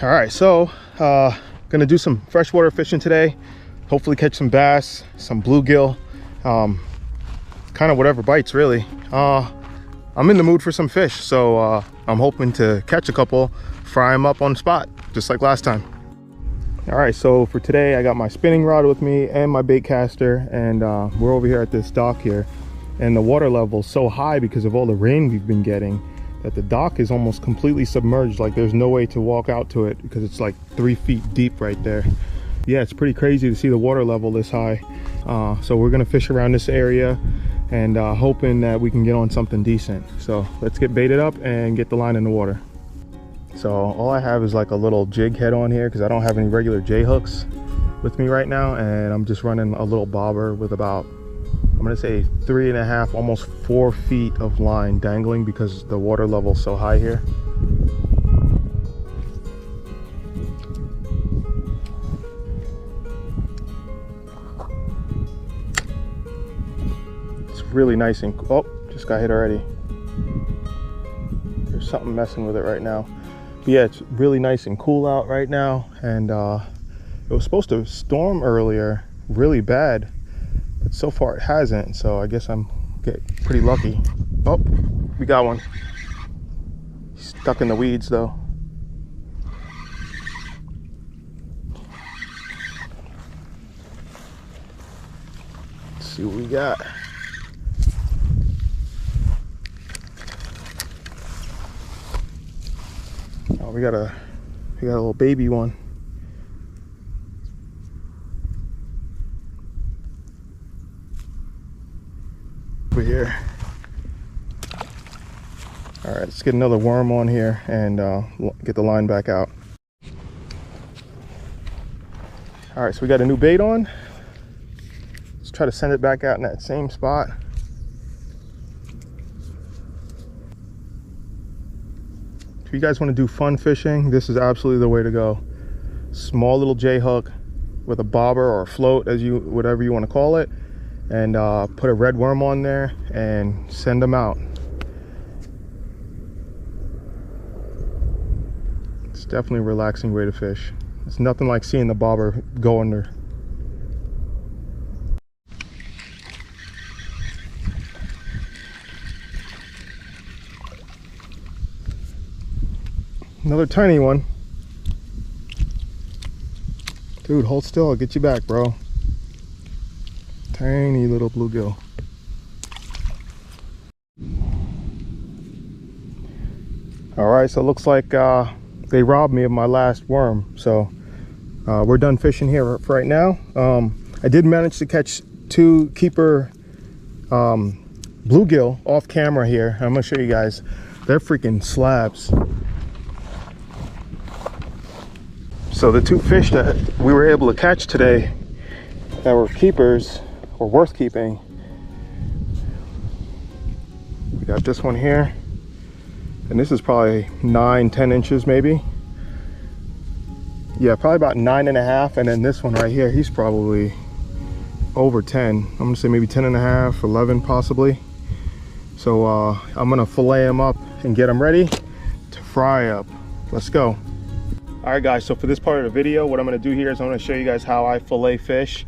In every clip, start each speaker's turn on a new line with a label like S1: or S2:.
S1: All right, so gonna do some freshwater fishing today. Hopefully catch some bass, some bluegill, kind of whatever bites really. I'm in the mood for some fish, so I'm hoping to catch a couple, fry them up on the spot, just like last time. All right, so for today I got my spinning rod with me and my bait caster, and we're over here at this dock here, and the water level is so high because of all the rain we've been getting that the dock is almost completely submerged. Like there's no way to walk out to it because it's like 3 feet deep right there. Yeah, it's pretty crazy to see the water level this high. So we're gonna fish around this area and hoping that we can get on something decent. So let's get baited up and get the line in the water. So all I have is like a little jig head on here because I don't have any regular J hooks with me right now, and I'm just running a little bobber with about, I'm gonna say 3.5, almost 4 feet of line dangling because the water level is so high here. It's really nice and, oh, just got hit already. There's something messing with it right now. But yeah, it's really nice and cool out right now, and it was supposed to storm earlier really bad, but so far it hasn't, so I guess I'm getting pretty lucky. Oh, we got one. He's stuck in the weeds though. Let's see what we got. Oh, we got a little baby one. Over here. All right, let's get another worm on here and get the line back out. All right, so we got a new bait on. Let's try to send it back out in that same spot. If you guys want to do fun fishing, this is absolutely the way to go. Small little J hook with a bobber or a float, as you, whatever you want to call it, and put a red worm on there and send them out. It's definitely a relaxing way to fish. It's nothing like seeing the bobber go under. Another tiny one. Dude, hold still, I'll get you back, bro. Tiny little bluegill. All right, so it looks like they robbed me of my last worm. So we're done fishing here for right now. I did manage to catch 2 keeper bluegill off camera here. I'm gonna show you guys. They're freaking slabs. So the 2 fish that we were able to catch today that were keepers, or worth keeping, we got this one here, and this is probably 9-10 inches maybe. Yeah, probably about 9.5, and then this one right here, he's probably over 10. I'm gonna say maybe 10.5, 11 possibly. So I'm gonna fillet him up and get him ready to fry up. Let's go. All right guys, so for this part of the video, what I'm gonna do here is I'm gonna show you guys how I fillet fish.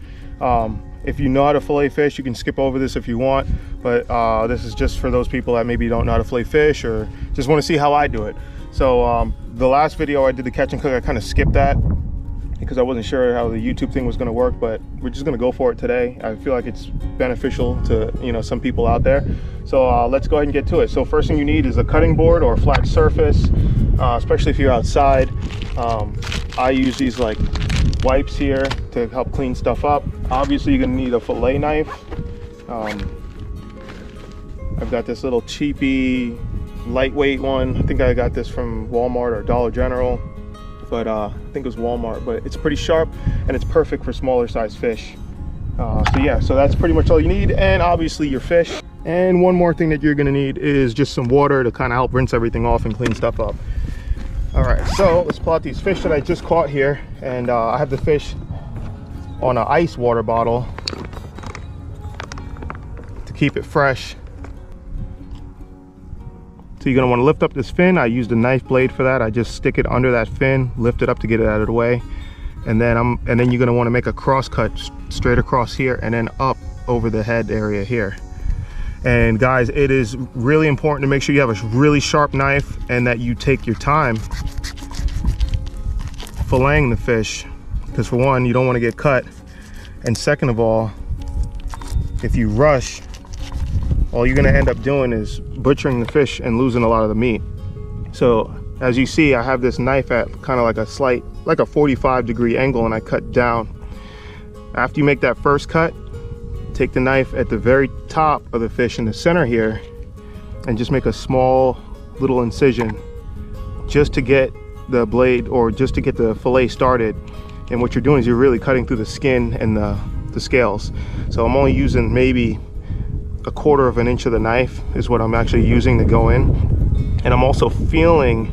S1: If you know how to fillet fish, you can skip over this if you want, but this is just for those people that maybe don't know how to fillet fish or just wanna see how I do it. So the last video I did the catch and cook, I kind of skipped that because I wasn't sure how the YouTube thing was gonna work, but we're just gonna go for it today. I feel like it's beneficial to, you know, some people out there. So let's go ahead and get to it. So first thing you need is a cutting board or a flat surface, especially if you're outside. I use these like wipes here to help clean stuff up. Obviously you're gonna need a fillet knife. I've got this little cheapy lightweight one. I think I got this from Walmart or Dollar General, but I think it was Walmart, but it's pretty sharp and it's perfect for smaller size fish. So yeah, so that's pretty much all you need, and obviously your fish. And one more thing that you're gonna need is just some water to kind of help rinse everything off and clean stuff up. All right, so let's pull out these fish that I just caught here, and I have the fish on an ice water bottle to keep it fresh. So you're gonna wanna lift up this fin. I used a knife blade for that. I just stick it under that fin, lift it up to get it out of the way. And then you're gonna wanna make a cross cut straight across here and then up over the head area here. And guys, it is really important to make sure you have a really sharp knife and that you take your time filleting the fish. Because for one, you don't wanna get cut. And second of all, if you rush, all you're gonna end up doing is butchering the fish and losing a lot of the meat. So as you see, I have this knife at kind of like a 45-degree angle, and I cut down. After you make that first cut, take the knife at the very top of the fish in the center here and just make a small little incision just to get the blade, or just to get the fillet started. And what you're doing is you're really cutting through the skin and the scales. So I'm only using maybe 1/4 of an inch of the knife is what I'm actually using to go in. And I'm also feeling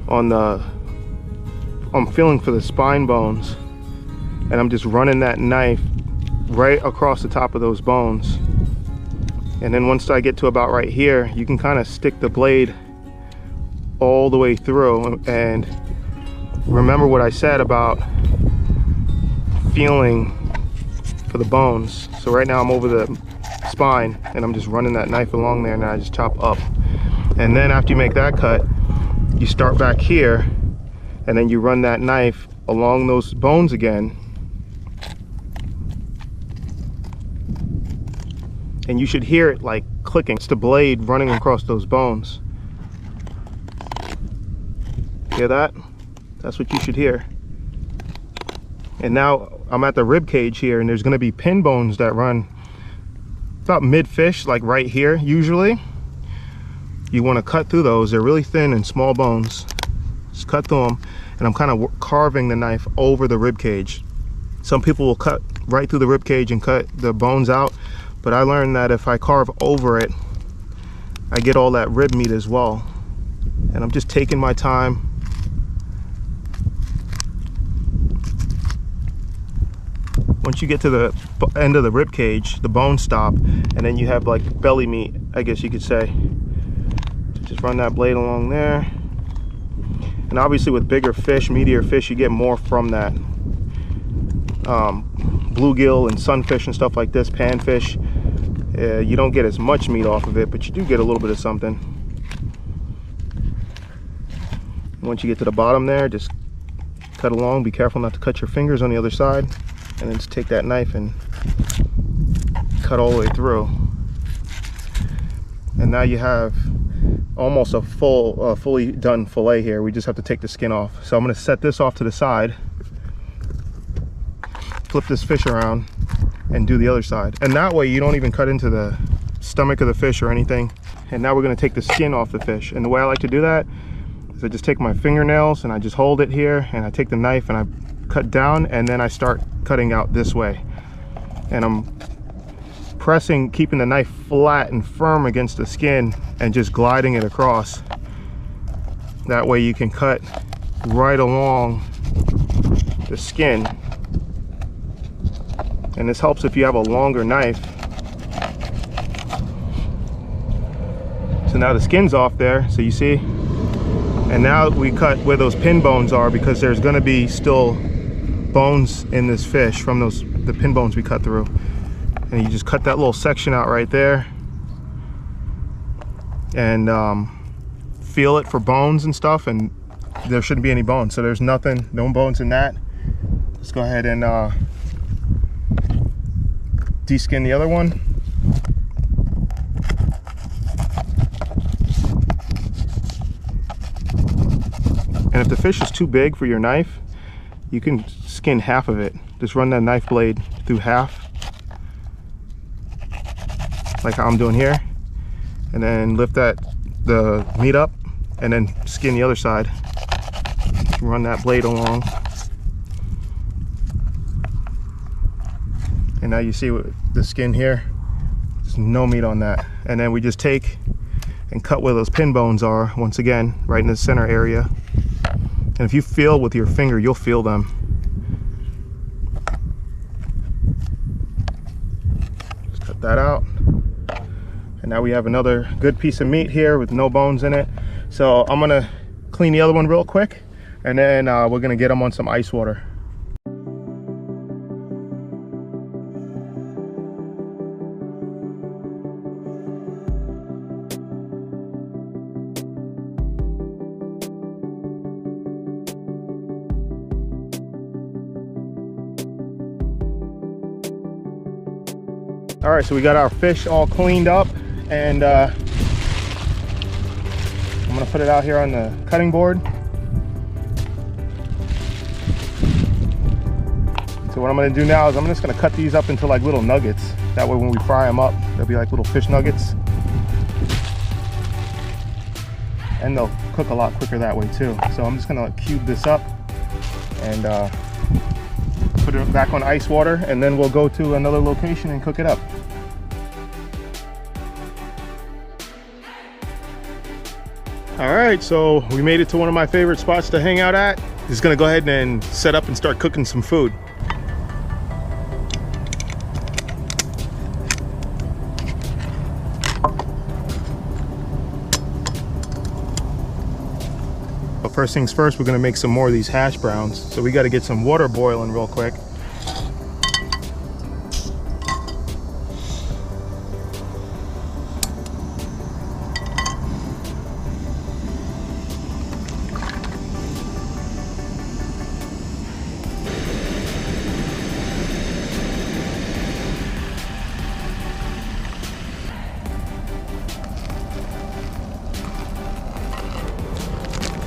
S1: I'm feeling for the spine bones, and I'm just running that knife right across the top of those bones. And then once I get to about right here, you can kind of stick the blade all the way through. And remember what I said about feeling for the bones. So right now I'm over the spine and I'm just running that knife along there, and I just chop up. And then after you make that cut, you start back here and then you run that knife along those bones again, and you should hear it like clicking. It's the blade running across those bones. Hear that? That's what you should hear. And now I'm at the rib cage here, and there's going to be pin bones that run about mid-fish, like right here. Usually you want to cut through those. They're really thin and small bones. Just cut through them, and I'm kind of carving the knife over the rib cage. Some people will cut right through the rib cage and cut the bones out, but I learned that if I carve over it, I get all that rib meat as well. And I'm just taking my time. Once you get to the end of the rib cage, the bones stop, and then you have like belly meat, I guess you could say. So just run that blade along there. And obviously with bigger fish, meatier fish, you get more from that. Bluegill and sunfish and stuff like this, panfish, you don't get as much meat off of it, but you do get a little bit of something. Once you get to the bottom there, just cut along. Be careful not to cut your fingers on the other side. And then just take that knife and cut all the way through. And now you have almost a fully done fillet here. We just have to take the skin off. So I'm going to set this off to the side, flip this fish around, and do the other side. And that way you don't even cut into the stomach of the fish or anything. And now we're going to take the skin off the fish. And the way I like to do that is I just take my fingernails and I just hold it here, and I take the knife and I cut down, and then I start cutting out this way. And I'm pressing, keeping the knife flat and firm against the skin and just gliding it across. That way you can cut right along the skin. And this helps if you have a longer knife. So now the skin's off there, so you see. And now we cut where those pin bones are, because there's going to be still bones in this fish from the pin bones we cut through. And you just cut that little section out right there, and feel it for bones and stuff, and there shouldn't be any bones. So there's nothing, no bones in that. Let's go ahead and deskin the other one. And if the fish is too big for your knife, you can skin half of it. Just run that knife blade through half, like how I'm doing here, and then lift the meat up, and then skin the other side. Run that blade along, and now you see what the skin here. There's no meat on that. And then we just take and cut where those pin bones are, once again, right in the center area. And if you feel with your finger, you'll feel them. Just cut that out. And now we have another good piece of meat here with no bones in it. So I'm gonna clean the other one real quick, and then we're gonna get them on some ice water. All right, so we got our fish all cleaned up, and I'm gonna put it out here on the cutting board. So what I'm gonna do now is I'm just gonna cut these up into like little nuggets. That way when we fry them up, they'll be like little fish nuggets. And they'll cook a lot quicker that way too. So I'm just gonna cube this up and put it back on ice water, and then we'll go to another location and cook it up. All right, so we made it to one of my favorite spots to hang out at. Just gonna go ahead and set up and start cooking some food. But first things first, we're gonna make some more of these hash browns. So we gotta get some water boiling real quick.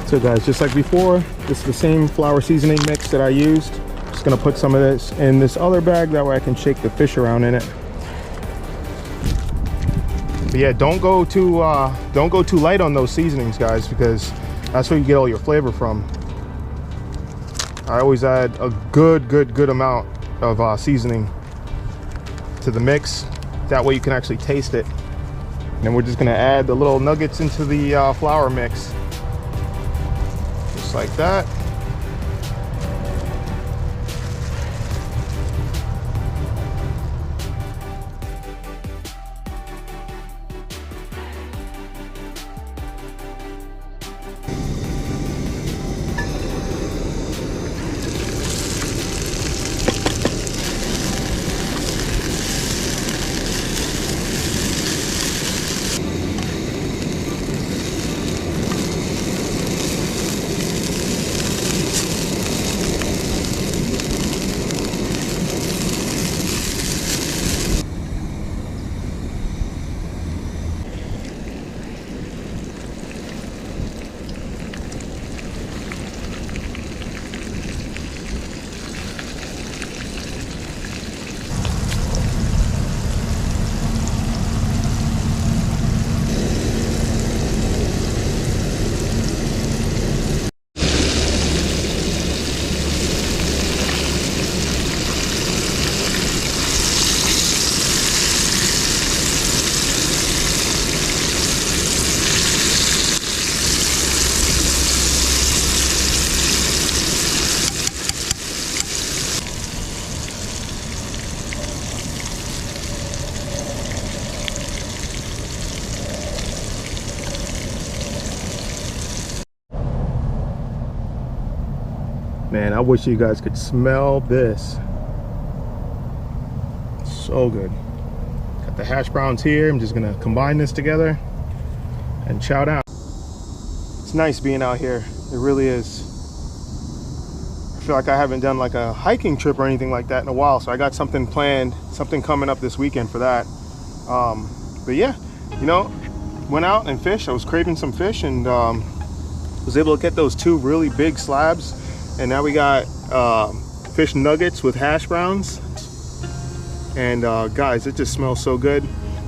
S1: So guys, just like before, this is the same flour seasoning mix that I used. Just gonna put some of this in this other bag, that way I can shake the fish around in it. But yeah, don't go too light on those seasonings, guys, because that's where you get all your flavor from. I always add a good amount of seasoning to the mix. That way you can actually taste it. And then we're just gonna add the little nuggets into the flour mix. Just like that. Man, I wish you guys could smell this. So good. Got the hash browns here. I'm just gonna combine this together and chow down. It's nice being out here. It really is. I feel like I haven't done like a hiking trip or anything like that in a while, so I got something planned, something coming up this weekend for that. But yeah, you know, went out and fished. I was craving some fish, and was able to get those 2 really big slabs. And now we got fish nuggets with hash browns. And guys, it just smells so good.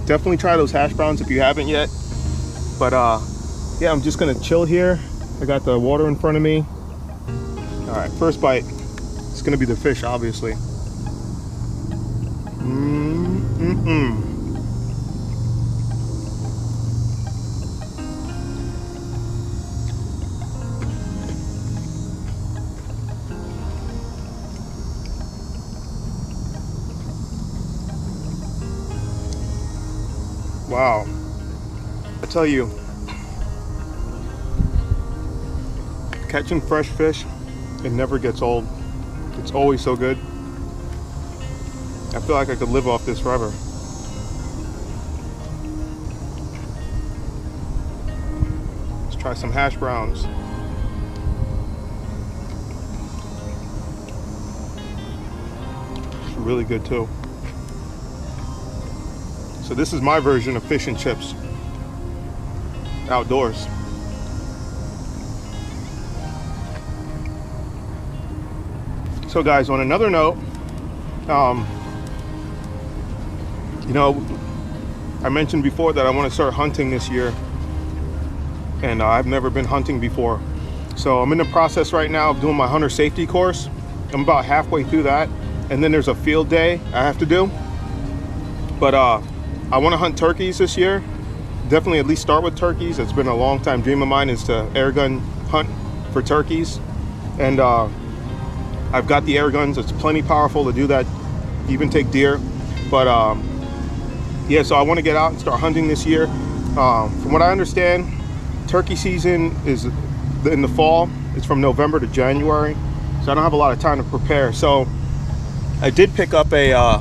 S1: Definitely try those hash browns if you haven't yet. But yeah, I'm just gonna chill here. I got the water in front of me. All right, first bite. It's gonna be the fish, obviously. Wow. tell you, catching fresh fish, it never gets old. It's always so good. I feel like I could live off this forever. Let's try some hash browns. It's really good too. So this is my version of fish and chips outdoors. So guys, on another note, you know, I mentioned before that I want to start hunting this year, and I've never been hunting before. So I'm in the process right now of doing my hunter safety course. I'm about halfway through that, and then there's a field day I have to do. But I want to hunt turkeys this year. Definitely at least start with turkeys. It's been a long time dream of mine is to air gun hunt for turkeys, and I've got the air guns. It's plenty powerful to do that, even take deer. But yeah, so I want to get out and start hunting this year. From what I understand, turkey season is in the fall. It's from November to January, so I don't have a lot of time to prepare. So I did pick up I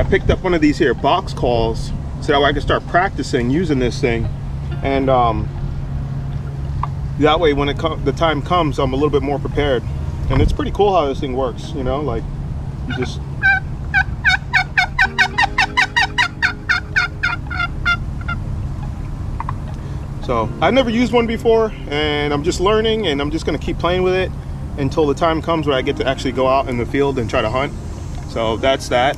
S1: picked up one of these here box calls so that way I can start practicing using this thing, and that way when the time comes, I'm a little bit more prepared. And it's pretty cool how this thing works, you know, like you just so I've never used one before, and I'm just learning, and I'm just going to keep playing with it until the time comes where I get to actually go out in the field and try to hunt. So that's that.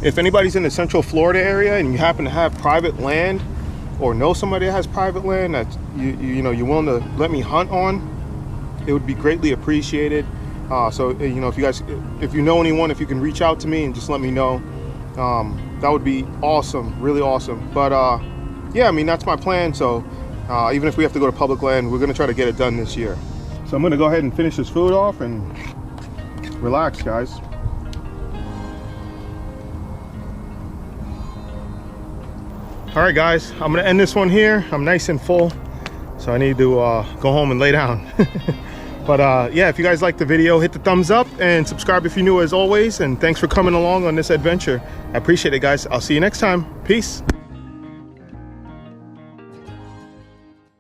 S1: If anybody's in the Central Florida area and you happen to have private land, or know somebody that has private land that you know you're willing to let me hunt on, it would be greatly appreciated. So you know, if you know anyone, if you can reach out to me and just let me know, that would be awesome, really awesome. But yeah, I mean, that's my plan. So even if we have to go to public land, we're gonna try to get it done this year. So I'm gonna go ahead and finish this food off and relax, guys. All right, guys, I'm gonna end this one here. I'm nice and full, so I need to go home and lay down. But yeah, if you guys liked the video, hit the thumbs up and subscribe if you're new, as always. And thanks for coming along on this adventure. I appreciate it, guys. I'll see you next time. Peace.